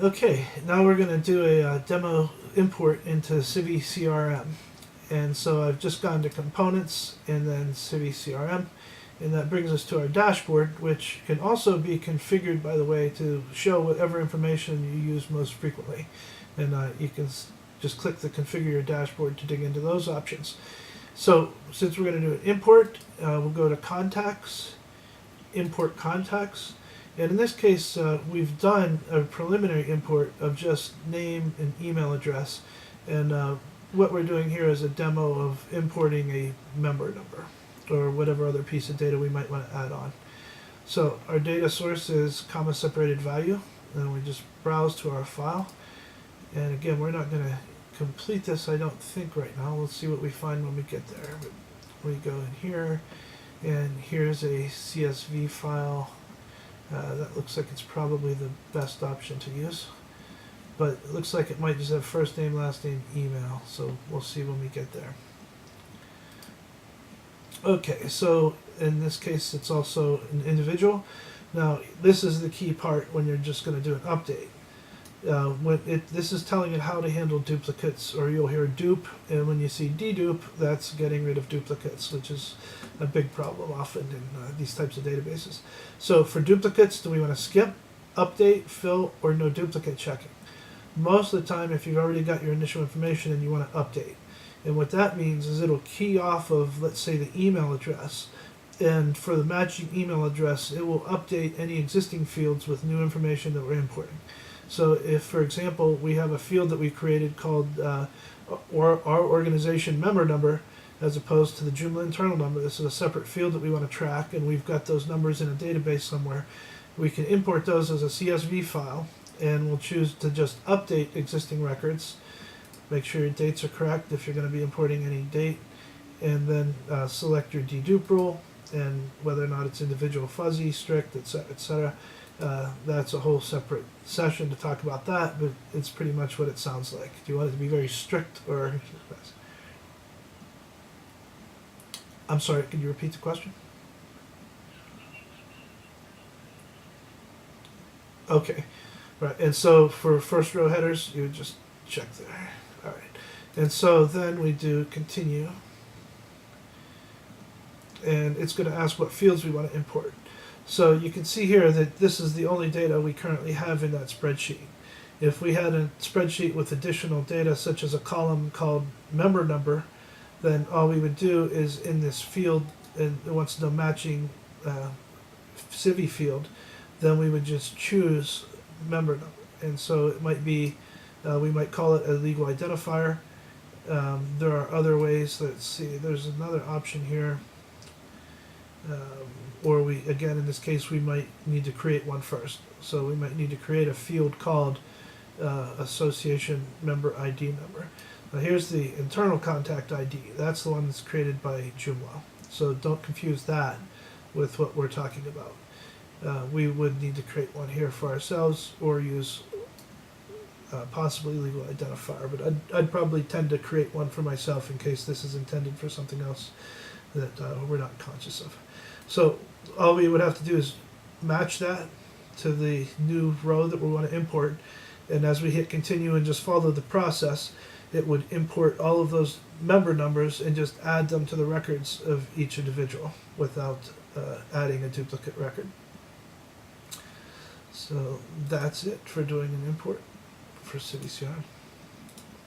Okay, now we're going to do a demo import into CiviCRM. And so I've just gone to Components and then CiviCRM. And that brings us to our dashboard, which can also be configured, by the way, to show whatever information you use most frequently. And you can just click the Configure Your Dashboard to dig into those options. So since we're going to do an import, we'll go to Contacts, Import Contacts. And in this case, we've done a preliminary import of just name and email address. And what we're doing here is a demo of importing a member number or whatever other piece of data we might want to add on. So our data source is comma separated value, and we just browse to our file. And again, we're not going to complete this, I don't think, right now. We'll see what we find when we get there. But we go in here, and here's a CSV file. That looks like it's probably the best option to use. But it looks like it might just have first name, last name, email. So we'll see when we get there. Okay, so in this case, it's also an individual. Now, this is the key part when you're just going to do an update. This is telling it how to handle duplicates, or you'll hear dupe, and when you see dedupe, that's getting rid of duplicates, which is a big problem often in these types of databases. So for duplicates, do we want to skip, update, fill, or no duplicate checking? Most of the time, if you've already got your initial information and you want to update, and what that means is it'll key off of, let's say, the email address, and for the matching email address, it will update any existing fields with new information that we're importing. So if, for example, we have a field that we created called our organization member number, as opposed to the Joomla internal number, this is a separate field that we want to track, and we've got those numbers in a database somewhere, we can import those as a CSV file, and we'll choose to just update existing records. Make sure your dates are correct if you're going to be importing any date, and then select your dedupe rule, and whether or not it's individual, fuzzy, strict, etc., etc. That's a whole separate session to talk about that, but it's pretty much what it sounds like. Do you want it to be very strict, or... I'm sorry, could you repeat the question? Okay, right, and so for first row headers, you would just check there. All right, and so then we do continue, and it's going to ask what fields we want to import. So you can see here that this is the only data we currently have in that spreadsheet. If we had a spreadsheet with additional data, such as a column called member number, then all we would do is in this field, and it wants to know matching Civi field, then we would just choose member number. And so it might be, we might call it a legal identifier. There are other ways. Let's see, there's another option here. Or we, again, in this case, we might need to create one first. So we might need to create a field called Association Member ID Number. Now here's the internal contact ID. That's the one that's created by Joomla. So don't confuse that with what we're talking about. We would need to create one here for ourselves, or use possibly legal identifier. But I'd probably tend to create one for myself in case this is intended for something else that we're not conscious of. So all we would have to do is match that to the new row that we want to import, and as we hit continue and just follow the process, it would import all of those member numbers and just add them to the records of each individual without adding a duplicate record. So that's it for doing an import for CiviCRM.